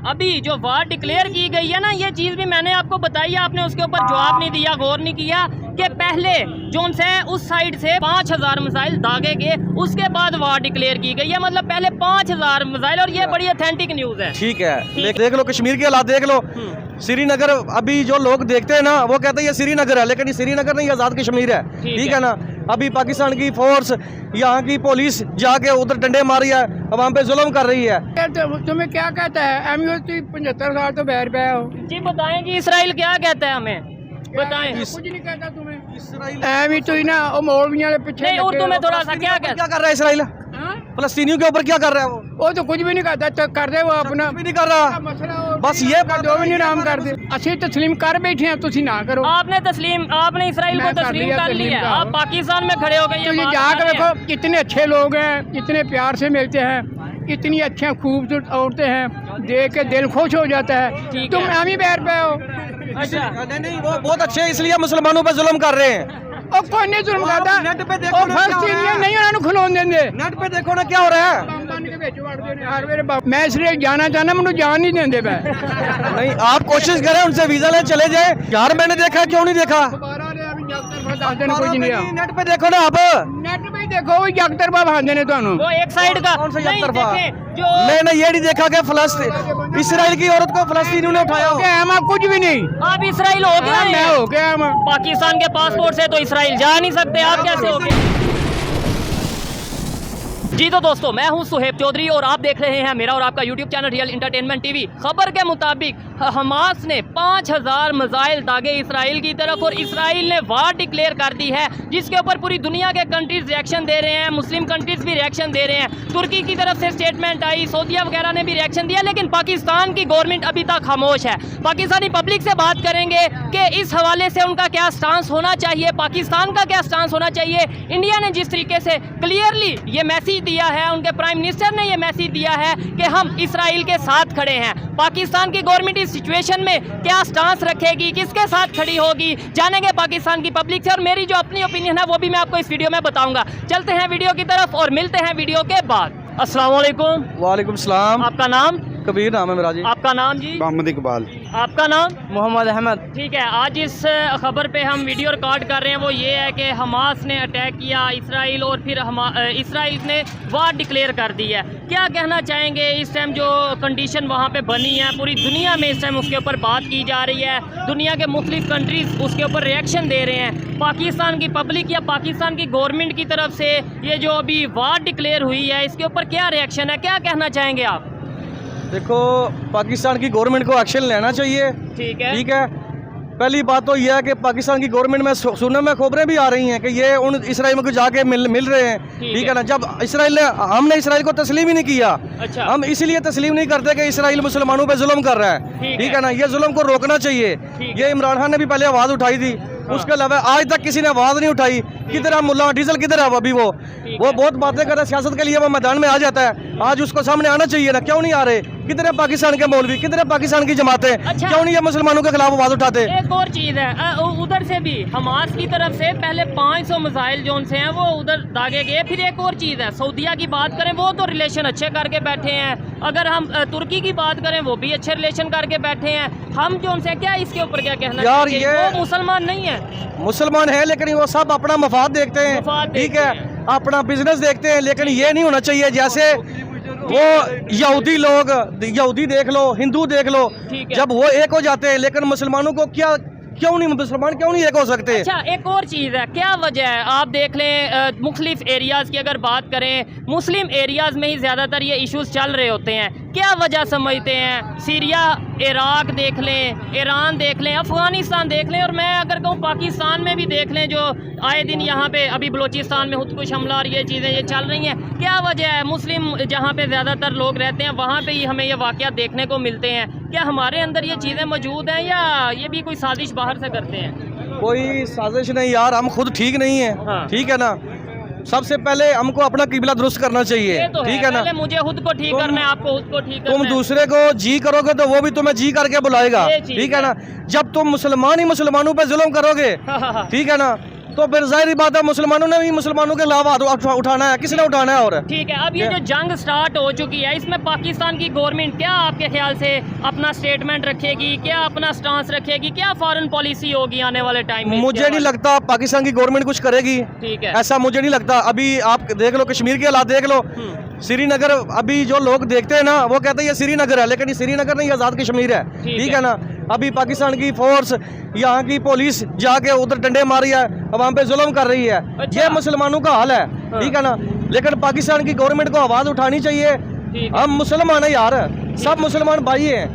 अभी जो वार डिक्लेयर की गई है ना, ये चीज़ भी मैंने आपको बताई है, आपने उसके ऊपर जवाब नहीं दिया, गौर नहीं किया कि पहले जोन से उस साइड से 5000 मिसाइल दागे गए, उसके बाद वार डिक्लेयर की गई है। मतलब पहले 5000 मिसाइल, और ये बड़ी ऑथेंटिक न्यूज़ है। ठीक है, देख लो कश्मीर के हालात देख लो। श्रीनगर अभी जो लोग देखते हैं ना, वो कहते हैं ये श्रीनगर है, लेकिन ये श्रीनगर नहीं, आज़ाद कश्मीर है। ठीक है ना। अभी पाकिस्तान की फोर्स, यहाँ की पुलिस जाके उधर डंडे मार रही है, वहाँ पे जुल्म कर रही है। तुम्हें क्या कहता है? 75 साल तो बैर पे हो जी, बताएं कि इसराइल क्या कहता है, हमें बताएं। कुछ नहीं कहता तुम्हें। ऐवी तो ही ना वो मौलवियों के पीछे नहीं, उर्दू में थोड़ा सा क्या कर रहा है इसराइल? फलस्तीनियों के ऊपर क्या कर रहा है वो तो कुछ भी नहीं करता, तो कर दे वो अपना भी नहीं कर रहा। बस ये जो भी नहीं नाम कर दे, असि तस्लीम कर बैठे हैं, तुसी ना करो। आपने इसराइल को तस्लीम कर लिया, आप पाकिस्तान में खड़े हो गए। तो ये जाकर देखो कितने अच्छे लोग हैं, इतने प्यार से मिलते हैं, इतनी अच्छी खूबसूरत औरतें हैं, देख के दिल खुश हो जाता है। तुम हामी बैर पे हो। अच्छा, नहीं, वो बहुत अच्छे, इसलिए मुसलमानों पे जुल्म कर रहे हैं। और कौन नहीं जुल्म करता? नेट पे देखो ना, फलस्तीनियन नहीं उन्होंने खिलौन देंगे। नेट पे देखो ना क्या हो रहा है। मैं इसलिए जाना चाहना, मुझे जान नहीं देंगे। नहीं, आप कोशिश करें उनसे वीजा ले चले जाए। यार मैंने देखा, क्यों नहीं देखा? नेट पे देखो ना आप, नेट पे देखो, एक तरफा भांजे ने तुहानू। वो एक साइड का कौन सा एक नहीं, तरफा? देखें, जो मैंने ये नहीं देखा कि फलस्तीन इसराइल की औरत को फलस्तीनियों ने उठाया हो। कुछ भी नहीं, आप इसराइल हो गया, मैं हो गया। पाकिस्तान के पासपोर्ट से तो इसराइल जा नहीं सकते, आप कैसे हो गए? जी तो दोस्तों, मैं हूं सुहेब चौधरी और आप देख रहे हैं मेरा और आपका YouTube channel real entertainment TV. खबर के मुताबिक हमास ने 5000 मिसाइल दागे इसराइल की तरफ, और इसराइल ने वार डिक्लेयर कर दी है, जिसके ऊपर पूरी दुनिया के कंट्रीज रिएक्शन दे रहे हैं, मुस्लिम कंट्रीज भी रिएक्शन दे रहे हैं। तुर्की की तरफ से स्टेटमेंट आई, सऊदीया वगैरह ने भी रिएक्शन दिया, लेकिन पाकिस्तान की गवर्नमेंट अभी तक खामोश है। पाकिस्तानी पब्लिक से बात करेंगे कि इस हवाले से उनका क्या स्टांस होना चाहिए, पाकिस्तान का क्या स्टांस होना चाहिए। इंडिया ने जिस तरीके से क्लियरली ये मैसेज दिया है, उनके प्राइम मिनिस्टर ने ये मैसेज दिया है कि हम इसराइल के साथ खड़े हैं। पाकिस्तान की गवर्नमेंट इस सिचुएशन में क्या स्टांस रखेगी, किसके साथ खड़ी होगी, जानेंगे पाकिस्तान की पब्लिक से। और मेरी जो अपनी ओपिनियन है वो भी मैं आपको इस वीडियो में बताऊंगा। चलते हैं वीडियो की तरफ और मिलते हैं वीडियो के बाद। अस्सलाम वालेकुम। वालेकुम सलाम। आपका नाम? कबीर नाम है मेरा जी। आपका नाम जी? मोहम्मद इकबाल। आपका नाम? मोहम्मद अहमद। ठीक है, आज इस खबर पे हम वीडियो रिकॉर्ड कर रहे हैं, वो ये है कि हमास ने अटैक किया इसराइल, और फिर इसराइल ने वार डिक्लेयर कर दी है। क्या कहना चाहेंगे इस टाइम जो कंडीशन वहाँ पे बनी है, पूरी दुनिया में इस टाइम उसके ऊपर बात की जा रही है, दुनिया के मुख्तलिफ कंट्रीज उसके ऊपर रिएक्शन दे रहे हैं। पाकिस्तान की पब्लिक या पाकिस्तान की गवर्नमेंट की तरफ से ये जो अभी वार डिक्लेयर हुई है, इसके ऊपर क्या रिएक्शन है, क्या कहना चाहेंगे आप? देखो, पाकिस्तान की गवर्नमेंट को एक्शन लेना चाहिए। ठीक है, ठीक है। पहली बात तो यह है कि पाकिस्तान की गवर्नमेंट में सुनने में खबरें भी आ रही हैं कि ये उन इसराइल में जाके मिल रहे हैं। ठीक है ना। जब इसराइल ने, हमने इसराइल को तस्लीम ही नहीं किया। अच्छा। हम इसीलिए तस्लीम नहीं करते कि इसराइल मुसलमानों पे जुल्म कर रहा है। ठीक है ना। ये जुल्म को रोकना चाहिए। ये इमरान खान ने भी पहले आवाज़ उठाई थी, उसके अलावा आज तक किसी ने आवाज़ नहीं उठाई। किधर है मुल्ला डीजल, किधर है अभी? वो बहुत बातें कर रहा है सियासत के लिए, वो मैदान में आ जाता है। आज उसको सामने आना चाहिए ना, क्यों नहीं आ रहे? किधर है पाकिस्तान के मौलवी, किधर है पाकिस्तान की जमातें? अच्छा। क्यों नहीं ये मुसलमानों के खिलाफ आवाज़ उठाते? एक और चीज़ है, उधर से भी हमास की तरफ से पहले 500 मिसाइल जोन से हैं वो उधर दागे गए। फिर एक और चीज़ है, सऊदीया की बात करें, वो तो रिलेशन अच्छे करके बैठे हैं। अगर हम तुर्की की बात करें, वो भी अच्छे रिलेशन करके बैठे हैं। हम जोन से क्या इसके ऊपर क्या कहना यार, चाहिए? ये वो मुसलमान नहीं है, मुसलमान है, लेकिन वो सब अपना मफाद देखते हैं। ठीक है, अपना बिजनेस देखते हैं। लेकिन ये नहीं होना चाहिए जैसे वो यहूदी लोग, यहूदी देख लो, हिंदू देख लो, जब वो एक हो जाते हैं, लेकिन मुसलमानों को क्यों नहीं, मुसलमान क्यों नहीं एक हो सकते? अच्छा, एक और चीज़ है, क्या वजह है? आप देख लें मुख्तलिफ एरियाज़ की अगर बात करें, मुस्लिम एरियाज़ में ही ज़्यादातर ये इश्यूज़ चल रहे होते हैं। क्या वजह समझते हैं? सीरिया, इराक देख लें, ईरान देख लें, अफ़गानिस्तान देख लें, और मैं अगर कहूँ पाकिस्तान में भी देख लें, जो आए दिन यहाँ पे अभी बलूचिस्तान में खुदकुश हमला और ये चीज़ें ये चल रही हैं। क्या वजह है? मुस्लिम जहाँ पे ज़्यादातर लोग रहते हैं वहाँ पे ही हमें ये वाक़यात देखने को मिलते हैं। क्या हमारे अंदर ये चीज़ें मौजूद हैं या ये भी कोई साजिश बाहर से करते हैं? कोई साजिश नहीं यार, हम खुद ठीक नहीं है। हाँ। ठीक है ना। सबसे पहले हमको अपना किबला दुरुस्त करना चाहिए। तो ठीक है ना। पहले मुझे खुद को ठीक करना है, आपको खुद को ठीक करना तुम है। दूसरे को जी करोगे तो वो भी तुम्हें जी करके बुलाएगा। ठीक है ना। जब तुम मुसलमान ही मुसलमानों पे जुल्म करोगे, ठीक है ना, तो फिर जाहिर बात है मुसलमानों ने भी मुसलमानों के खिलाफ हाथ उठाना है, किसने उठाना है? और ठीक है, अब ये जो जंग स्टार्ट हो चुकी है, इसमें पाकिस्तान की गवर्नमेंट क्या आपके ख्याल से अपना स्टेटमेंट रखेगी, क्या अपना स्टांस रखेगी, क्या फॉरेन पॉलिसी होगी आने वाले टाइम में? मुझे नहीं लगता पाकिस्तान की गवर्नमेंट कुछ करेगी, ठीक है, ऐसा मुझे नहीं लगता। अभी आप देख लो कश्मीर के हालात देख लो, श्रीनगर, अभी जो लोग देखते हैं ना वो कहते हैं ये श्रीनगर है, लेकिन ये श्रीनगर नहीं, आज़ाद कश्मीर है, ठीक है ना। अभी पाकिस्तान की फोर्स, यहाँ की पुलिस जाके उधर डंडे मार रही है, वहाँ पे जुल्म कर रही है। अच्छा। ये मुसलमानों का हाल है, ठीक है ना। लेकिन पाकिस्तान की गवर्नमेंट को आवाज़ उठानी चाहिए। हम मुसलमान है यार, सब मुसलमान भाई हैं,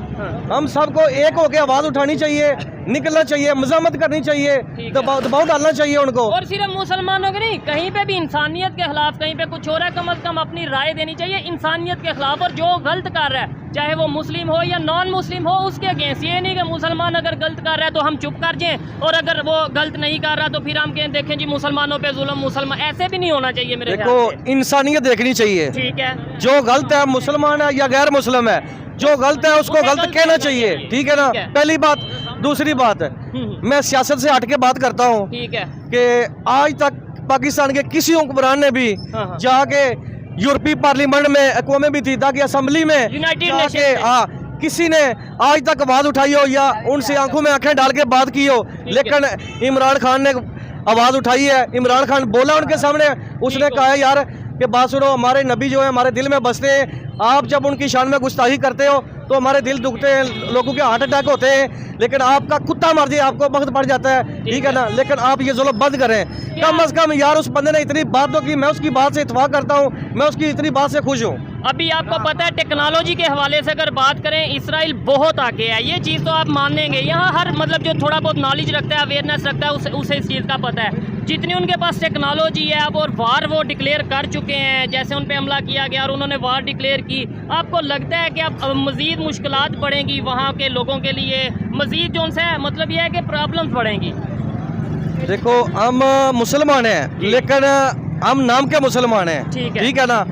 हम सबको एक होकर आवाज़ उठानी चाहिए, निकलना चाहिए, मज़ामत करनी चाहिए, दबाव डालना चाहिए उनको। और सिर्फ मुसलमानों के नहीं, कहीं पे भी इंसानियत के खिलाफ कहीं पे कुछ हो रहा है, कम से कम अपनी राय देनी चाहिए इंसानियत के खिलाफ। और जो गलत कर रहा है, चाहे वो मुस्लिम हो या नॉन मुस्लिम हो, उसके अगेंस्ट। ये नहीं कि मुसलमान अगर गलत कर रहा है तो हम चुप कर जाएं, और अगर वो गलत नहीं कर रहा तो फिर हम कहें देखें जी मुसलमानों पे जुल्म, मुसलमान, ऐसे भी नहीं होना चाहिए मेरे ख्याल से। देखो इंसानियत देखनी चाहिए, ठीक है, जो गलत है मुसलमान है या गैर मुस्लिम है, जो गलत है उसको गलत कहना चाहिए, ठीक है ना। पहली बात। दूसरी बात, मैं सियासत से हट के बात करता हूँ, ठीक है, कि आज तक पाकिस्तान के किसी हुक्मरान ने भी जाके यूरोपीय पार्लियामेंट में, अक़वाम मुत्तहिदा की असम्बली में यूनाइटेड जाके, नेशन, हाँ, किसी ने आज तक आवाज़ उठाई हो या उनसे आंखों में आंखें डाल के बात की हो। लेकिन इमरान खान ने आवाज़ उठाई है, इमरान खान बोला उनके सामने, उसने कहा है यार कि बात सुनो, हमारे नबी जो है हमारे दिल में बसते हैं, आप जब उनकी शान में गुस्ताखी करते हो तो हमारे दिल दुखते हैं, लोगों के हार्ट अटैक होते हैं, लेकिन आपका कुत्ता मर जाए आपको वक्त पड़ जाता है, ठीक है ना। लेकिन आप ये जुल्म बंद करें, कम अज कम यार। उस बंदे ने इतनी बात तो की, मैं उसकी बात से इत्तेफाक करता हूँ, मैं उसकी इतनी बात से खुश हूँ। अभी आपको पता है टेक्नोलॉजी के हवाले से अगर बात करें, इसराइल बहुत आगे है, ये चीज़ तो आप मानेंगे। यहाँ हर मतलब जो थोड़ा बहुत नॉलेज रखता है, अवेयरनेस रखता है, उसे इस चीज़ का पता है। जितनी उनके पास टेक्नोलॉजी है अब, और वार वो डिक्लेयर कर चुके हैं, जैसे उन पे हमला किया गया और उन्होंने वार डिक्लेयर की। आपको लगता है कि अब मज़ीद मुश्किलात बढ़ेंगी वहाँ के लोगों के लिए, मज़ीद जो उनसे मतलब ये है कि प्रॉब्लम्स बढ़ेंगी? देखो हम मुसलमान हैं, लेकिन हम नाम के मुसलमान हैं, ठीक है ना।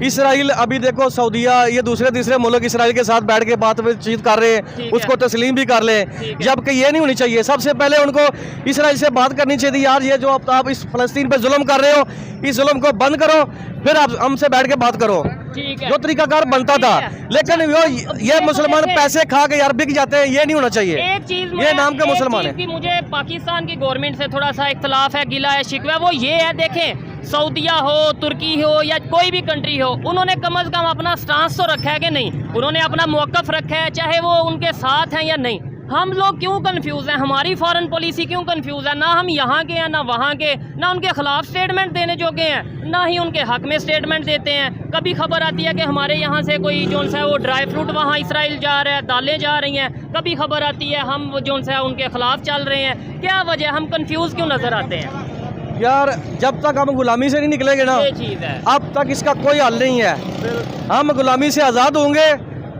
इसराइल अभी देखो सऊदीया, ये दूसरे तीसरे मुल्क इसराइल के साथ बैठ के बातचीत कर रहे हैं, उसको तस्लीम भी कर लें, जबकि ये नहीं होनी चाहिए। सबसे पहले उनको इसराइल से बात करनी चाहिए, यार ये जो आप इस फलस्तीन पे जुल्म कर रहे हो, इस जुल्म को बंद करो, फिर आप हमसे बैठ के बात करो, जो तरीकाकार बनता था। लेकिन ये मुसलमान पैसे खा के यार बिक जाते हैं, ये नहीं होना चाहिए। एक चीज ये नाम के मुसलमान है। मुझे पाकिस्तान की गवर्नमेंट से थोड़ा सा इख्तलाफ है, गिला है, शिकवा, वो ये है, देखें सऊदीया हो, तुर्की हो या कोई भी कंट्री हो, उन्होंने कम से कम अपना स्टांस तो रखा है कि नहीं, उन्होंने अपना मौक़िफ़ रखा है, चाहे वो उनके साथ हैं या नहीं। हम लोग क्यों कंफ्यूज हैं, हमारी फॉरेन पॉलिसी क्यों कंफ्यूज है? ना हम यहाँ के हैं ना वहाँ के, ना उनके खिलाफ स्टेटमेंट देने जोगे हैं, ना ही उनके हक में स्टेटमेंट देते हैं। कभी खबर आती है कि हमारे यहाँ से कोई जो सा वो ड्राई फ्रूट वहाँ इसराइल जा रहा है, दालें जा रही हैं, कभी खबर आती है हम जो सा उनके खिलाफ चल रहे हैं। क्या वजह, हम कंफ्यूज क्यों नज़र आते हैं? यार जब तक हम गुलामी से नहीं निकलेंगे ना, ये चीज़ है, अब तक इसका कोई हल नहीं है। हम गुलामी से आज़ाद होंगे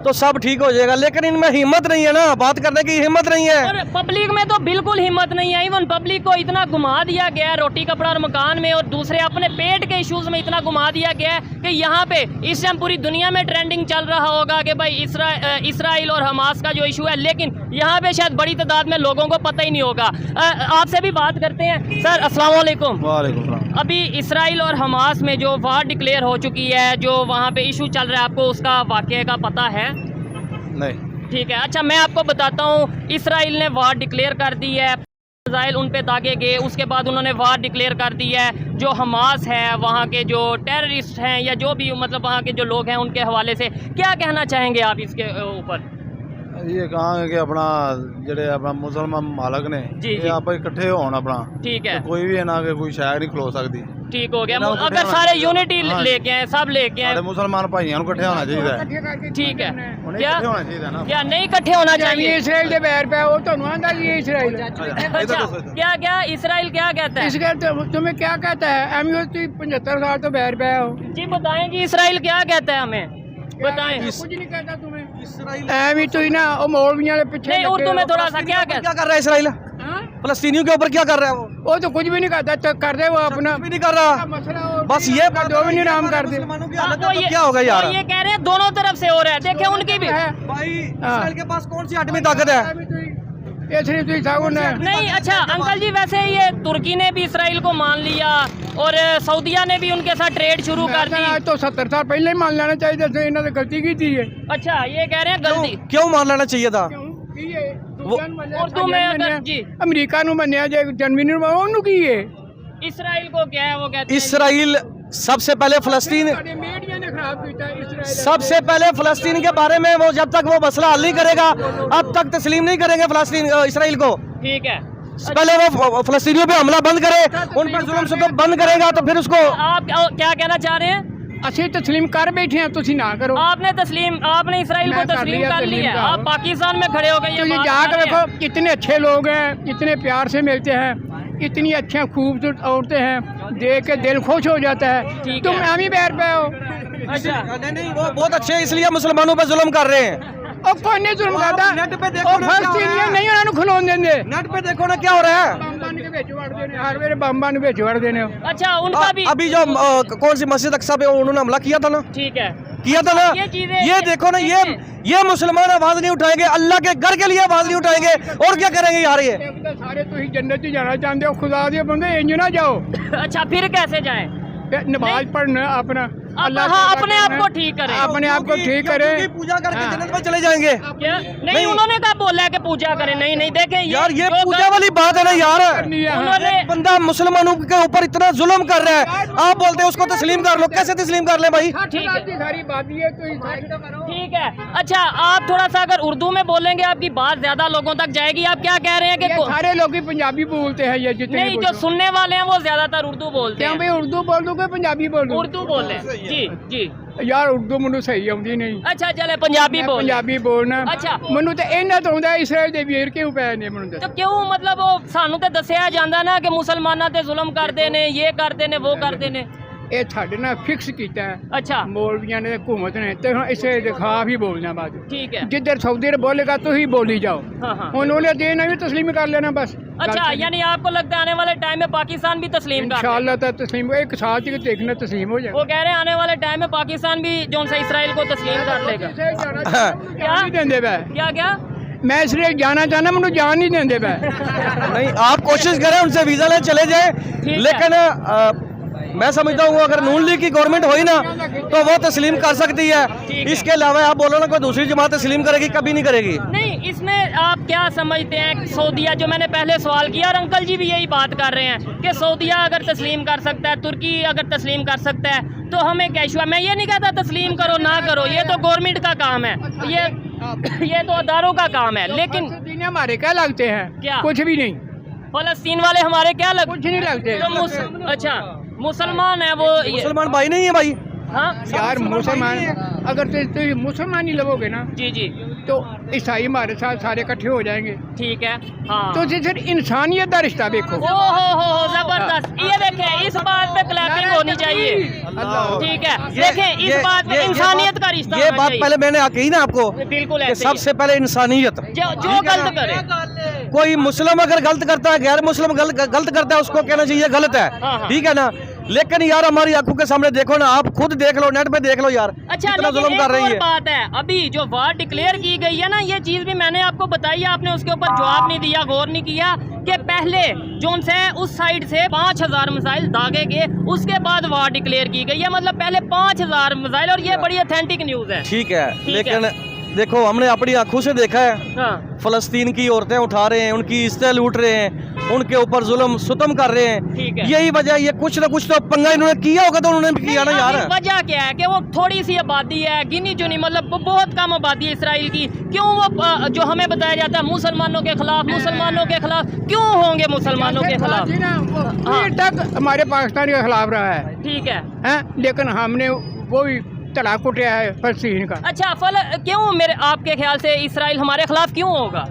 तो सब ठीक हो जाएगा, लेकिन इनमें हिम्मत नहीं है ना, बात करने की हिम्मत नहीं है। और पब्लिक में तो बिल्कुल हिम्मत नहीं है। इवन पब्लिक को इतना घुमा दिया गया है रोटी कपड़ा और मकान में, और दूसरे अपने पेट के इश्यूज में इतना घुमा दिया गया है कि यहाँ पे इस टाइम पूरी दुनिया में ट्रेंडिंग चल रहा होगा कि भाई इसराइल और हमास का जो इशू है, लेकिन यहाँ पे शायद बड़ी तादाद में लोगों को पता ही नहीं होगा। आपसे भी बात करते हैं सर। अस्सलाम वालेकुम। वालेकुम। अभी इसराइल और हमास में जो वार डिक्लेयर हो चुकी है, जो वहाँ पे इशू चल रहा है, आपको उसका वाक़ये का पता है? नहीं। ठीक है, अच्छा मैं आपको बताता हूँ, इसराइल ने वार डिक्लेयर कर दी है, मिसाइल उन पे दागे गए, उसके बाद उन्होंने वार डिक्लेयर कर दी है। जो हमास है, वहाँ के जो टेररिस्ट हैं या जो भी मतलब वहाँ के जो लोग हैं, उनके हवाले से क्या कहना चाहेंगे आप इसके ऊपर? ये कहा कि अपना जेडे अपना मुसलमान मालक ने आप इकट्ठे होना अपना, ठीक है, कोई भी है ना कि कोई शायद नहीं खलो सकती। ठीक हो गया, अगर सारे यूनिटी लेके आए, सब लेके आए, मुसलमान भाइयों को इकट्ठे होना चाहिए। ठीक है, क्या होना चाहिए ना, क्या नहीं इकट्ठे होना चाहिए? इसराइल के बैर पे वो तो आंदा जी इसराइल। अच्छा, क्या क्या इसराइल क्या कहता है? इसराइल तुम्हें क्या कहता है? 75 साल तो बैर पे हो जी, बताएं जी इसराइल क्या कहता है, हमें बताएं। कुछ नहीं कहता तुम्हें इसराइल, तो ही ना वो मौलवियों के पीछे नहीं, उर्दू में थोड़ा सा क्या कर रहा है इसराइल? फलस्तीनियों के ऊपर क्या कर रहा है वो तो कुछ भी नहीं करता, तो कर दे वो अपना भी नहीं कर रहा, मसला बस ये दो भी नहीं नाम कर दे। क्या होगा यार? ये कह रहे हैं दोनों तरफ से हो रहा है, देखे उनकी भी भाई इसराइल के पास कौन सी आटमी ताकत है? इसलिए तो साहब ने नहीं अच्छा अंकल जी, वैसे ये तुर्की ने भी इसराइल को मान लिया और सऊदिया ने भी उनके साथ ट्रेड शुरू कर दी। आज तो 70 साल पहले ही मान लेना चाहिए था, इन्होंने गलती की थी। अच्छा ये कह रहे हैं गलती क्यों मान लेना चाहिए था? उर्दू में अगर जी अमेरिका नु मन्या जे जर्मनी नु ओनु की है, इसराइल को क्या है वो कहते हैं इसराइल सबसे पहले फलस्तीन, मीडिया ने खराब किया इसराइल। सबसे पहले फलस्तीन के बारे में वो जब तक वो मसला हल नहीं करेगा अब तक तस्लीम नहीं करेंगे फलस्तीन इसराइल को। ठीक है, पहले वो फलस्तीनियों पे हमला बंद करे, उन पर जुल्म सितम बंद करेगा तो फिर उसको। आप क्या कहना चाह रहे हैं? असि तस्लीम कर बैठे हैं, तुसी ना करो। आपने इसराइल को तस्लीम कर लिया, आप पाकिस्तान में खड़े हो गए। तो ये जाकर देखो कितने अच्छे लोग हैं, कितने प्यार से मिलते हैं, इतनी अच्छी खूबसूरत औरतें हैं, देख के दिल खुश हो जाता है। तुम आमी पैर पे हो। अच्छा नहीं वो बहुत अच्छे हैं, इसलिए मुसलमानों पे जुल्म कर रहे हैं। और कोई नहीं जुल्म करता, नेट पे देखो और फलस्तीनियन नहीं उन्होंने खिलौन देंगे। नेट पे देखो ना क्या हो रहा है। बम्बान के बेच वड़ देने, हर मेरे बम्बान के बेच वड़ देने। अच्छा उनका भी अभी जो कौन सी मस्जिद अक्सा पे उन्होंने हमला किया था ना, ठीक है, किया था ना, ये चीजें ये देखो ना, ये मुसलमान आवाज नहीं उठाएंगे, अल्लाह के घर के लिए आवाज नहीं उठाएंगे और क्या करेंगे यार? ये सारे तुम जन्नत ही जाना चाहते हो, खुदा दे बंदे इंज ना जाओ। अच्छा फिर कैसे जाएं? नमाज पढ़ना अपना, हाँ अपने आप को ठीक करें, अपने आप को ठीक करें, पूजा करके जन्नत में चले जाएंगे। क्या नहीं उन्होंने कहा बोला है कि पूजा करें? नहीं नहीं देखें यार ये पूजा वाली बात है ना यार। उन्होंने बंदा मुसलमानों के ऊपर इतना जुल्म कर रहा है, आप बोलते हैं उसको तस्लीम कर लो। कैसे तस्लीम कर ले भाई? ठीक है, सारी बात ये तो ठीक है। अच्छा आप थोड़ा सा अगर उर्दू में बोलेंगे आपकी बात ज्यादा लोगों तक जाएगी। आप क्या कह रहे हैं कि सारे लोग ही पंजाबी बोलते हैं, ये जितने नहीं जो सुनने वाले हैं वो ज्यादातर उर्दू बोलते क्या हैं। भाई उर्दू बोल दूं कि पंजाबी बोल दूं? उर्दू बोले जी जी। यार उर्दू मैनू सही आउंदी नहीं। अच्छा चले पंजाबी बोल। पंजाबी बोलना अच्छा मैनू तो इन्ना तो आउंदा इसराइल दे वीर क्यों पै ने मैनू तो क्यों मतलब वो सानू तो दसिया जांदा ना कि मुसलमानां ते जुल्म करते ने, ये करते ने, वो करते ने। ਇਹ ਸਾਡੇ ਨਾਲ ਫਿਕਸ ਕੀਤਾ ਹੈ। अच्छा ਮੌਲਵੀਆਂ ਨੇ ਹਕੂਮਤ ਨੇ ਤੇ ਹੁਣ ਇਸੇ ਦੇ ਖਿਲਾਫ ਹੀ ਬੋਲਣਾ ਬਾਅਦ ठीक है। ਜਿੱਧਰ ਸਾਊਦੀ ਅਰਬ बोलेगा तो ही बोली जाओ। हाँ हाँ। ਹੁਣ ਉਹਨੇ ਦੇਣਾ भी तस्लीम कर लेना बस। अच्छा यानी आपको लगता है आने वाले टाइम में पाकिस्तान भी तस्लीम कर इंशाल्लाह तो तस्लीम एक साल तक देखना तस्लीम हो जाए। वो कह रहे हैं आने वाले टाइम में पाकिस्तान भी जो सा इसराइल को तस्लीम कर लेगा। क्या नहीं देंगे बे? क्या क्या मैं इसलिए जाना चाहना मैंने जान नहीं देंगे बे। नहीं आप कोशिश करें उनसे वीजा ले चले जाए, लेकिन मैं समझता हूँ अगर नून लीग की गवर्नमेंट हुई ना तो वो तस्लीम कर सकती है। इसके अलावा आप बोलो ना कोई दूसरी जमात तस्लीम करेगी, कभी नहीं करेगी। नहीं इसमें आप क्या समझते हैं सऊदिया, जो मैंने पहले सवाल किया और अंकल जी भी यही बात कर रहे हैं कि सऊदिया अगर तस्लीम कर सकता है, तुर्की अगर तस्लीम कर सकता है तो हमें क्या इशू है? मैं ये नहीं कहता तस्लीम करो ना करो, ये तो गवर्नमेंट का काम है, ये तो अदारों का काम है। लेकिन हमारे क्या लगते हैं? क्या? कुछ भी नहीं। फलस्तीन वाले हमारे क्या कुछ नहीं लगते। तो अच्छा मुसलमान है वो, मुसलमान भाई नहीं है भाई। हाँ यार मुसलमान अगर तो मुसलमान ही लगोगे ना जी जी तो ईसाई हमारे साथ सारे इकट्ठे हो जाएंगे। ठीक है। हाँ तो फिर इंसानियत का रिश्ता देखो। ओ हो जबरदस्त। ये देखें इस बात पे क्लैपिंग होनी चाहिए। ठीक है देखें इस बात पे इंसानियत का रिश्ता। ये बात पहले मैंने कही ना आपको, बिल्कुल कि सबसे पहले इंसानियत। जो गलत करे, कोई मुस्लिम अगर गलत करता है, गैर मुस्लिम गलत करता है, उसको कहना चाहिए गलत है। ठीक है ना? लेकिन यार हमारी आंखों के सामने देखो ना, आप खुद देख लो, नेट पे देख लो यार। अच्छा कितना लेकिन जुल्म कर रही एक और है। बात है, अभी जो वार डिक्लेयर की गई है ना, ये चीज भी मैंने आपको बताई है, आपने उसके ऊपर जवाब नहीं दिया, गौर नहीं किया कि पहले जोन से उस साइड से 5000 मिसाइल दागे गए, उसके बाद वार डिक्लेयर की गई है। मतलब पहले 5000 मिसाइल, और ये बड़ी ऑथेंटिक न्यूज है। ठीक है, लेकिन देखो हमने अपनी आंखों से देखा है, हाँ। फलस्तीन की औरतें उठा रहे हैं, उनकी इज्जतें लूट रहे हैं, उनके ऊपर जुल्म सुतम कर रहे ठीक हैं। है। यही वजह, ये कुछ ना कुछ तो पंगा इन्होंने किया होगा, तो उन्होंने भी किया ना यार। वजह क्या है कि वो थोड़ी सी आबादी है, गिनी चुनी, मतलब बहुत कम आबादी है इसराइल की। क्यों वो जो हमें बताया जाता है मुसलमानों के खिलाफ, मुसलमानों के खिलाफ, क्यों होंगे मुसलमानों के खिलाफ? अभी तक हमारे पाकिस्तान के खिलाफ रहा है। ठीक है। लेकिन हमने वो भी तलाक उठाया है फलस्तीन का। अच्छा क्यों मेरे आपके ख्याल से इसराइल हमारे खिलाफ क्यों होगा?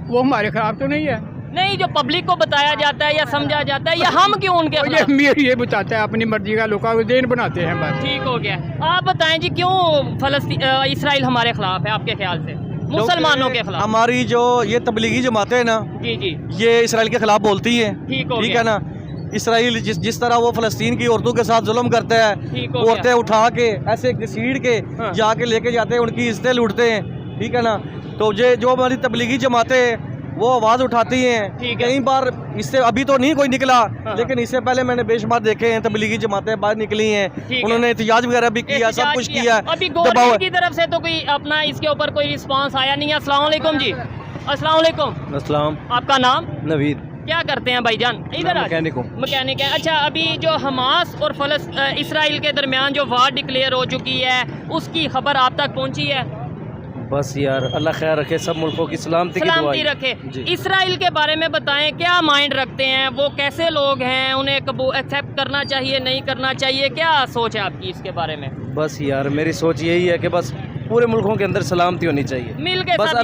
वो हमारे खिलाफ तो नहीं है। नहीं, जो पब्लिक को बताया जाता है या समझा जाता है, या हम क्यों उनके ये खिलाफ? अमीर ये बताता है, अपनी मर्जी का लोगों को देन बनाते हैं बस। ठीक हो गया। आप बताएं जी क्यों इसराइल हमारे खिलाफ है आपके ख्याल से, मुसलमानों के खिलाफ? हमारी जो ये तबलीगी जमातें हैं ना, जी जी, ये इसराइल के खिलाफ बोलती है। ठीक है ना? इसराइल जिस तरह वो फलस्तीन की औरतों के साथ जुल्म करता है, औरतें उठा के ऐसे घसीट के जाके लेके जाते हैं, उनकी इज्जतें लूटते हैं। ठीक है ना? तो ये जो हमारी तबलीगी जमातें हैं वो आवाज उठाती हैं। ठीक है। कई बार इससे अभी तो नहीं कोई निकला, लेकिन इससे पहले मैंने बेशुमार देखे हैं तबलीगी जमातें बाहर निकली हैं, उन्होंने एहतजाज वगैरह भी किया, सब कुछ किया। अभी गवर्नमेंट की तरफ से तो कोई अपना इसके ऊपर कोई रिस्पांस आया नहीं है। अस्सलाम वालेकुम जी। अस्सलाम वालेकुम। अस्सलाम। आपका नाम? नवीद। क्या करते हैं भाईजान? इधर मैकेनिक है। अच्छा, अभी जो हमास और इसराइल के दरमियान जो वार डिक्लेयर हो चुकी है, उसकी खबर आप तक पहुंची है? बस यार, अल्लाह खैर रखे, सब मुल्कों की सलामती रखे। इसराइल के बारे में बताएं, क्या माइंड रखते हैं वो, कैसे लोग हैं, उन्हें एक्सेप्ट करना चाहिए नहीं करना चाहिए, क्या सोच है आपकी इसके बारे में? बस यार, मेरी सोच यही है कि बस पूरे मुल्कों के अंदर सलामती होनी चाहिए, मिल के बस साथ,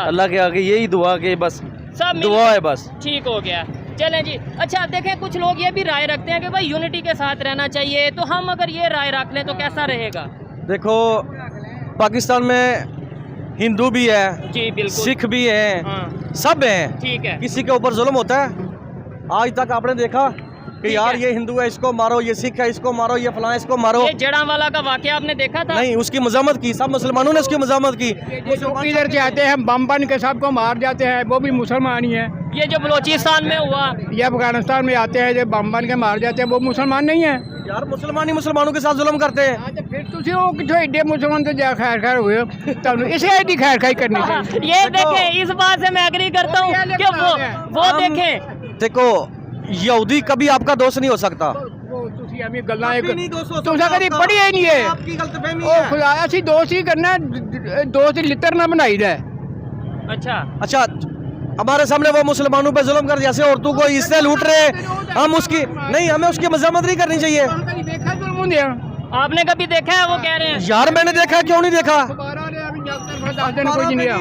अल्लाह के आगे यही दुआ के बस सब दुआ है, बस ठीक हो गया। चलें जी। अच्छा देखें, कुछ लोग ये भी राय रखते हैं कि भाई यूनिटी के साथ रहना चाहिए, तो हम अगर ये राय रख लें तो कैसा रहेगा? देखो, पाकिस्तान में हिंदू भी है जी, बिल्कुल, सिख भी है, हाँ, सब हैं, ठीक है। किसी के ऊपर जुल्म होता है? आज तक आपने देखा कि यार ये हिंदू है इसको मारो, ये सिख है इसको मारो, ये फलां इसको मारो? ये जड़ांवाला का वाकया आपने देखा था? नहीं, उसकी मजामत की, सब मुसलमानों ने उसकी मजामत की। इधर से आते हैं बम बन के सबको मार जाते हैं, वो भी मुसलमान ही है। ये जो बलोचिस्तान में हुआ, ये अफगानिस्तान में आते हैं जो बम बन के मार जाते हैं, वो मुसलमान नहीं है यार। मुसलमान ही मुसलमानों के साथ जुल्म करते हैं। तो फिर तुझे वो कितने एडे मुसलमान तो जा खैर खैर हुए, तब इसे ऐसी खैर खाई करनी चाहिए। ये देखें, इस बात से मैं एग्री करता हूँ कि वो देखें, देखो, यहूदी कभी आपका दोस्त नहीं हो सकता। तुमसे कभी पढ़ी ही नहीं है। ओ खुदा, असि दोस्त ही करना, दोस्त लितर ना बनाई दे। अच्छा, हमारे सामने वो मुसलमानों पे जुल्म कर, जैसे औरतों को इससे लूट रहे, हम उसकी नहीं, हमें उसकी मजम्मत नहीं करनी चाहिए। आपने कभी देखा है? वो कह रहे हैं यार मैंने देखा, क्यों नहीं देखा?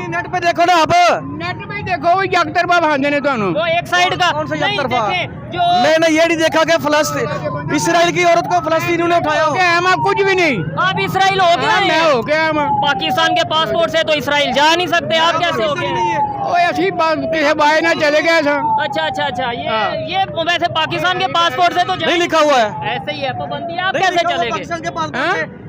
नेट पे देखो ना, आप नेट पे देखो, एक तरफा भांजे ने तो वो एक साइड का नहीं देखे, जो मैंने ये नहीं देखा कि फलस्तीन इसराइल की औरत को फलस्तीनियों ने उठाया। कुछ भी नहीं, आप इसराइल हो गया, मैं हो गया। पाकिस्तान के पासपोर्ट से तो इसराइल जा नहीं सकते, आप कैसे हो गए? ऐसी किसी बाय ना चले गए था। अच्छा, ये वैसे पाकिस्तान के पासपोर्ट से तो नहीं लिखा हुआ है, ऐसे ही है पाबंदी। आप कैसे चले गए?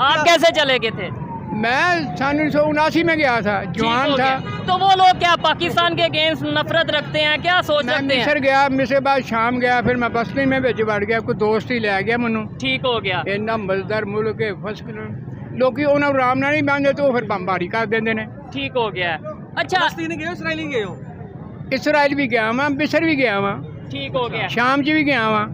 आप कैसे चले गए थे? मैं सन 1979 में गया था, जवान था। तो वो लोग क्या पाकिस्तान के अगेंस्ट नफरत रखते हैं, क्या सोच रखते हैं? मिस्र गया, मिस्र बाद शाम गया, फिर मैं बस्ती में बेच बढ़ गया, कोई दोस्त ही ले गया मनु, ठीक हो गया। इन्ना मजदार मुल्क है, फर्स्ट लोग उन्होंने आराम ना नहीं बांधे तो फिर बमबारी कर देंगे ने, ठीक हो गया। अच्छा, इसराइल भी गया वहाँ, मिस्र भी गया वहाँ, ठीक हो गया, शाम च भी गया वहाँ,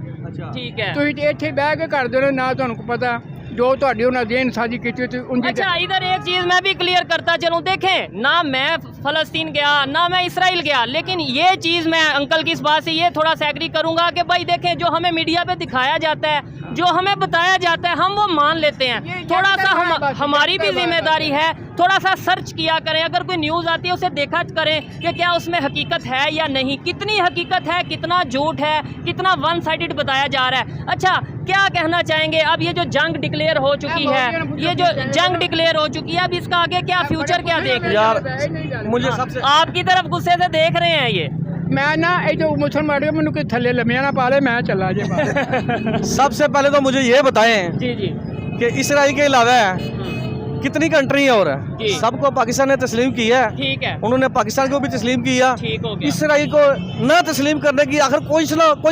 ठीक है। तो इतने बह के कर दो ना, तुहानू पता जो ਤੁਹਾਡੀ ਉਹਨਾਂ ਦੇਨ ਸਾਜੀ ਕੀਤੀ ਤੇ उनकी। अच्छा, इधर एक चीज मैं भी क्लियर करता चलूं, देखें ना मैं फलस्तीन गया ना मैं इसराइल गया, लेकिन ये चीज मैं अंकल की इस बात से ये थोड़ा सा एग्री करूंगा कि भाई देखें, जो हमें मीडिया पे दिखाया जाता है, जो हमें बताया जाता है, हम वो मान लेते हैं। थोड़ा सा हमारी भी जिम्मेदारी है, थोड़ा सा सर्च किया करें, अगर कोई न्यूज़ आती है उसे देखा करें कि क्या उसमें हकीकत है या नहीं, कितनी हकीकत है, कितना झूठ है, कितना वन साइडेड बताया जा रहा है। अच्छा, क्या कहना चाहेंगे? अब ये जो जंग डिक्लेयर हो चुकी है, ये जो जंग डिक्लेयर हो चुकी है, अब इसका आगे क्या फ्यूचर क्या देख रहे हैं? यार मुझे सबसे आपकी तरफ गुस्से से देख रहे हैं ये। मैं ना जो मुसलमान मैंने कोई थले लम्बिया ना पाले, मैं चला जाए। सबसे पहले तो मुझे ये बताएं जी कि इसराइल के अलावा कितनी कंट्री है और सबको पाकिस्तान ने तस्लीम की है, ठीक है, उन्होंने पाकिस्तान को भी तस्लीम किया, ठीक हो गया। इसराइल को न तस्लीम करने की आखिर कोई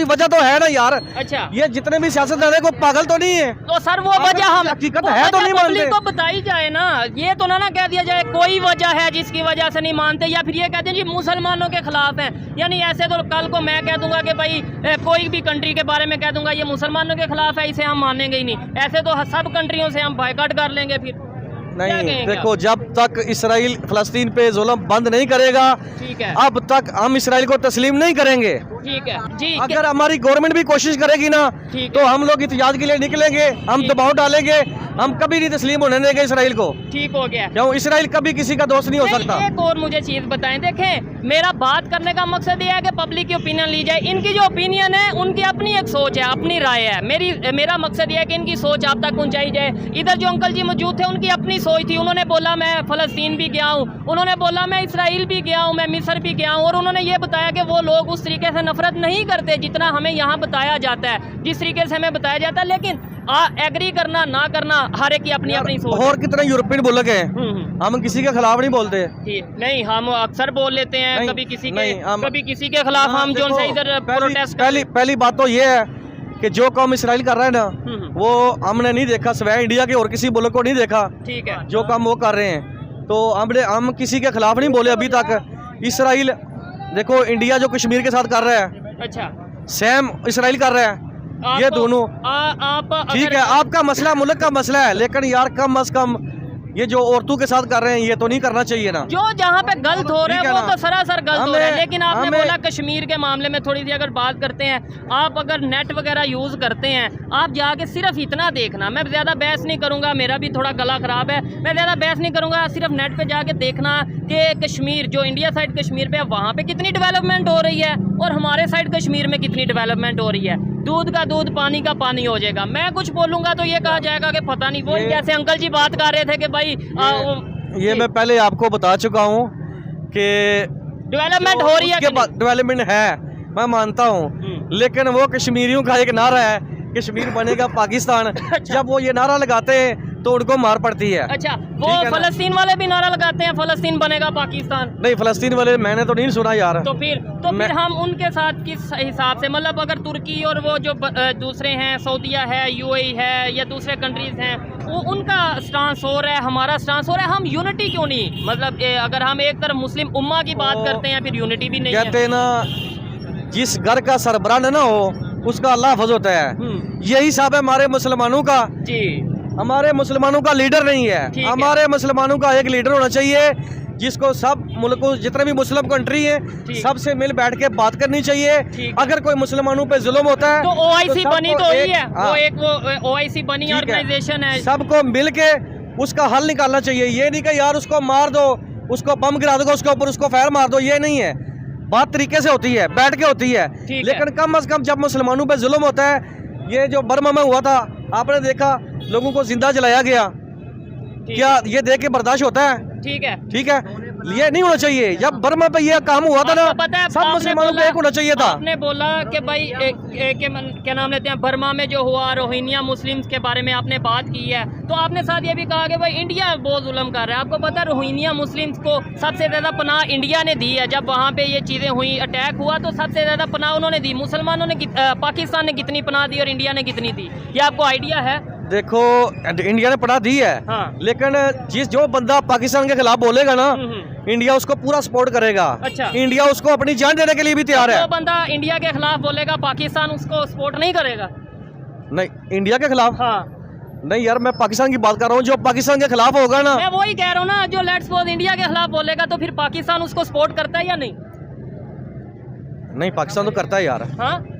वजह तो है ना यार। अच्छा, ये जितने भी सियासतदान है, कोई पागल तो नहीं है? तो सर वो वजह हम हकीकत है तो नहीं मानते, को बताई जाए ना, ये तो ना कह दिया जाए कोई वजह है जिसकी वजह से नहीं मानते, या फिर ये कहते हैं जी मुसलमानों के खिलाफ है। यानी ऐसे तो कल को मैं कह दूंगा कि भाई कोई भी कंट्री के बारे में कह दूंगा ये मुसलमानों के खिलाफ है, इसे हम मानेंगे ही नहीं, ऐसे तो सब कंट्रियों से हम बायकॉट कर लेंगे। फिर नहीं, देखो, जब तक इसराइल फलस्तीन पे जुल्म बंद नहीं करेगा, ठीक है, अब तक हम इसराइल को तस्लीम नहीं करेंगे। ठीक है जी। अगर हमारी गवर्नमेंट भी कोशिश करेगी ना, तो हम लोग एहतजाज के लिए निकलेंगे, हम दबाव डालेंगे, हम कभी नहीं तस्लीम होने देंगे इसराइल को। ठीक हो गया। क्यों? इसराइल कभी किसी का दोस्त नहीं हो सकता। एक और मुझे चीज बताएं, देखें, मेरा बात करने का मकसद ये है कि पब्लिक की ओपिनियन ली जाए। इनकी जो ओपिनियन है, उनकी अपनी एक सोच है, अपनी राय है। मेरा मकसद ये है कि इनकी सोच आप तक पहुंचाई जाए। इधर जो अंकल जी मौजूद थे, उनकी अपनी सोच थी, उन्होंने बोला मैं फलस्तीन भी गया हूँ, उन्होंने बोला मैं इसराइल भी गया हूँ, मैं मिस्र भी गया हूँ, और उन्होंने ये बताया कि वो लोग उस तरीके से नफरत नहीं करते जितना हमें यहाँ बताया जाता है, जिस तरीके से हमें बताया जाता है। लेकिन एग्री करना ना करना हर एक की अपनी अपनी सोच। और कितने यूरोपियन मुल्क हैं, हम किसी के खिलाफ नहीं बोलते। नहीं, हम अक्सर बोल लेते हैं, कभी किसी के खिलाफ हम जो से इधर प्रोटेस्ट। पहली बात तो ये है कि जो काम इसराइल कर रहा है ना, वो हमने नहीं देखा, सिवाय इंडिया के और किसी मुल्क को नहीं देखा। ठीक है, जो काम वो कर रहे हैं, तो हम किसी के खिलाफ नहीं बोले अभी तक। इसराइल देखो, इंडिया जो कश्मीर के साथ कर रहा है, अच्छा, सेम इसराइल कर रहा है। ये दोनों ठीक है, आपका मसला मुल्क का मसला है, लेकिन यार कम अज कम ये जो औरतों के साथ कर रहे हैं ये तो नहीं करना चाहिए ना। जो जहाँ पे गलत हो रहा है वो तो सरासर गलत हो रहा है। लेकिन आपने बोला कश्मीर के मामले में थोड़ी सी अगर बात करते हैं, आप अगर नेट वगैरह यूज़ करते हैं, आप जाके सिर्फ इतना देखना, मैं ज़्यादा बहस नहीं करूँगा, मेरा भी थोड़ा गला ख़राब है, मैं ज़्यादा बहस नहीं करूँगा, सिर्फ नेट पर जाके देखना कि कश्मीर जो इंडिया साइड कश्मीर पे वहाँ पे कितनी डेवलपमेंट हो रही है और हमारे साइड कश्मीर में कितनी डेवलपमेंट हो रही है। दूध का दूध, पानी का पानी हो जाएगा। मैं कुछ बोलूँगा तो ये कहा जाएगा कि पता नहीं, वो जैसे अंकल जी बात कर रहे थे कि भाई ये मैं पहले आपको बता चुका हूँ कि डेवलपमेंट हो रही है, डेवलपमेंट है, मैं मानता हूँ, लेकिन वो कश्मीरियों का एक नारा है, कश्मीर बनेगा पाकिस्तान। जब वो ये नारा लगाते हैं तो उनको मार पड़ती है। अच्छा, वो फलस्तीन वाले भी नारा लगाते हैं फलस्तीन बनेगा पाकिस्तान? नहीं, फलस्तीन वाले मैंने तो नहीं सुना यार। तो फिर हम उनके साथ किस हिसाब से, मतलब अगर तुर्की और वो जो दूसरे हैं, सऊदीया है, यूएई है या दूसरे कंट्रीज हैं, वो उनका स्टांस हो रहा है, हमारा स्टांस हो रहा है, हम यूनिटी क्यों नहीं? मतलब अगर हम एक तरफ मुस्लिम उम्मा की बात करते हैं, फिर यूनिटी भी नहीं है। कहते ना, जिस घर का सरबराह न हो उसका अल्लाह हफ़्ज़ होता है। यही हिसाब है हमारे मुसलमानों का जी। हमारे मुसलमानों का लीडर नहीं है, हमारे मुसलमानों का एक लीडर होना चाहिए जिसको सब मुल्कों, जितने भी मुस्लिम कंट्री हैं, सबसे मिल बैठ के बात करनी चाहिए। अगर कोई मुसलमानों पे जुल्म होता है तो OIC बनी तो ही है, वो एक वो OIC बनी ऑर्गेनाइजेशन है, सबको मिल के उसका हल निकालना चाहिए। ये नहीं कि यार उसको मार दो, उसको बम गिरा दो, उसके ऊपर उसको फायर मार दो, ये नहीं है बात। तरीके से होती है, बैठ के होती है, लेकिन कम अज कम जब मुसलमानों पे जुल्म होता है, ये जो बर्मा में हुआ था आपने देखा, लोगों को जिंदा जलाया गया, क्या ये देख के बर्दाश्त होता है? ठीक है, ये नहीं होना चाहिए। जब बर्मा पे ये काम हुआ था ना, सब मुसलमानों पे एक होना चाहिए था। आपने बोला कि भाई क्या नाम लेते हैं, बर्मा में जो हुआ, रोहिंग्या मुस्लिम्स के बारे में आपने बात की है, तो आपने साथ ये भी कहा कि भाई इंडिया बहुत जुल्म कर रहा है। आपको पता है रोहिंग्या मुस्लिम्स को सबसे ज़्यादा पनाह इंडिया ने दी है। जब वहाँ पे ये चीज़ें हुई, अटैक हुआ, तो सबसे ज़्यादा पनाह उन्होंने दी। मुसलमानों ने पाकिस्तान ने कितनी पनाह दी और इंडिया ने कितनी दी, ये आपको आइडिया है? देखो, इंडिया ने पनाह दी है, लेकिन जो बंदा पाकिस्तान के खिलाफ बोलेगा ना, इंडिया उसको पूरा सपोर्ट करेगा। अच्छा, इंडिया उसको अपनी जान देने के लिए भी तैयार है। जो बंदा इंडिया के खिलाफ बोलेगा, पाकिस्तान उसको सपोर्ट नहीं करेगा? नहीं, इंडिया के खिलाफ नहीं यार, मैं पाकिस्तान की बात कर रहा हूँ। जो पाकिस्तान के खिलाफ होगा ना, मैं वही कह रहा हूँ ना, जो लेट्स सपोज इंडिया के खिलाफ बोलेगा तो फिर पाकिस्तान उसको सपोर्ट करता है या नहीं? नहीं, पाकिस्तान तो करता है यार।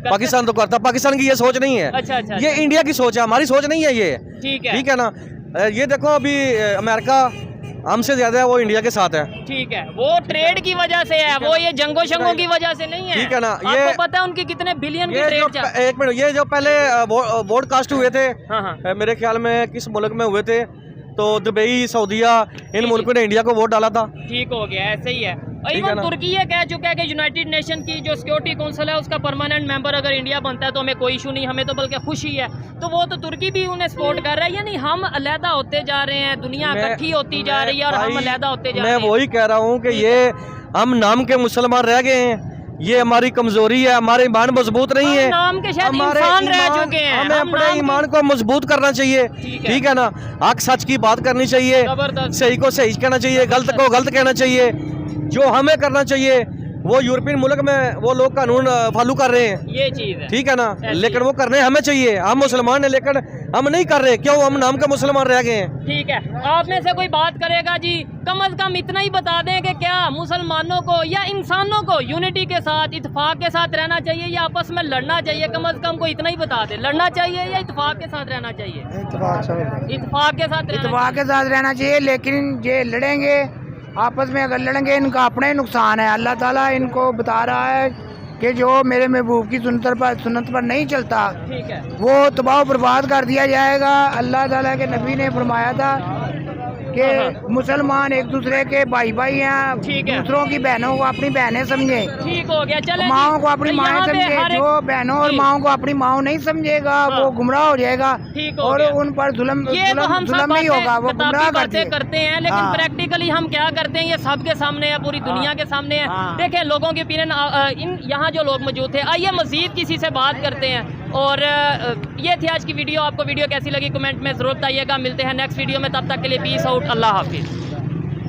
पाकिस्तान तो करता है, पाकिस्तान की ये सोच नहीं है। अच्छा, ये इंडिया की सोच है, हमारी सोच नहीं है ये। ठीक है ना। ये देखो, अभी अमेरिका हमसे ज्यादा है, वो इंडिया के साथ है। ठीक है, वो ट्रेड की वजह से है, वो ये जंगों शंगों की वजह से नहीं है। ठीक है ना। ये पता है उनकी कितने बिलियन की ट्रेड। एक मिनट, ये जो पहले वोडकास्ट हुए थे, मेरे ख्याल में किस मुल्क में हुए थे, तो दुबई, सऊदीया, इन मुल्कों ने इंडिया को वोट डाला था। ठीक हो गया, ऐसे ही है। इवन तुर्की ये कह चुका है कि यूनाइटेड नेशन की जो सिक्योरिटी काउंसिल है उसका परमानेंट मेंबर अगर इंडिया बनता है तो हमें कोई इशू नहीं, हमें तो बल्कि खुशी है। तो वो तो तुर्की भी उन्हें सपोर्ट कर रहा है। यानी हम अलहदा होते जा रहे हैं, दुनिया इकट्ठी होती जा रही है और हम अलहदा होते जा रहे हैं। मैं वही कह रहा हूँ कि ये हम नाम के मुसलमान रह गए हैं, ये हमारी कमजोरी है, हमारे ईमान मजबूत नहीं है। नाम के शायद इंसान रह चुके हैं, हमें अपने ईमान को मजबूत करना चाहिए। ठीक है ना। हक सच की बात करनी चाहिए, सही को सही कहना चाहिए, गलत को गलत कहना चाहिए। जो हमें करना चाहिए वो यूरोपियन मुल्क में वो लोग कानून फॉलो कर रहे हैं, ये चीज है। ठीक है ना, लेकिन वो करने हमें चाहिए। हम मुसलमान हैं लेकिन हम नहीं कर रहे, क्यों? हम नाम के मुसलमान रह गए हैं। ठीक है, आप में से कोई बात करेगा जी, कम अज कम इतना ही बता दें कि क्या मुसलमानों को या इंसानों को यूनिटी के साथ, इत्तेफाक के साथ रहना चाहिए या आपस में लड़ना चाहिए? कम अज कम कोई इतना ही बता दे, लड़ना चाहिए या इत्तेफाक के साथ रहना चाहिए? इत्तेफाक के साथ रहना चाहिए। लेकिन ये लड़ेंगे आपस में, अगर लड़ेंगे इनका अपना ही नुकसान है। अल्लाह ताला इनको बता रहा है कि जो मेरे महबूब की सुन्नत पर नहीं चलता, ठीक है, वो तबाह बर्बाद कर दिया जाएगा। अल्लाह ताला के नबी ने फरमाया था कि मुसलमान एक दूसरे के भाई भाई हैं, ठीक है। दूसरों की बहनों को अपनी बहनें समझे, ठीक हो गया। चले माओ को अपनी माएँ समझे। जो बहनों और माओ को अपनी माओ नहीं समझेगा वो गुमराह हो जाएगा और उन पर जुल्म नहीं होगा, वो गुमराह करते हैं। लेकिन प्रैक्टिकली हम क्या करते हैं, ये सबके सामने है, पूरी दुनिया के सामने है। देखें लोगों की ओपिनियन, यहाँ जो लोग मौजूद थे, आइए मजीद किसी से बात करते हैं। और ये थी आज की वीडियो। आपको वीडियो कैसी लगी कमेंट में ज़रूर बताइएगा। मिलते हैं नेक्स्ट वीडियो में, तब तक के लिए पीस आउट, अल्लाह हाफिज़।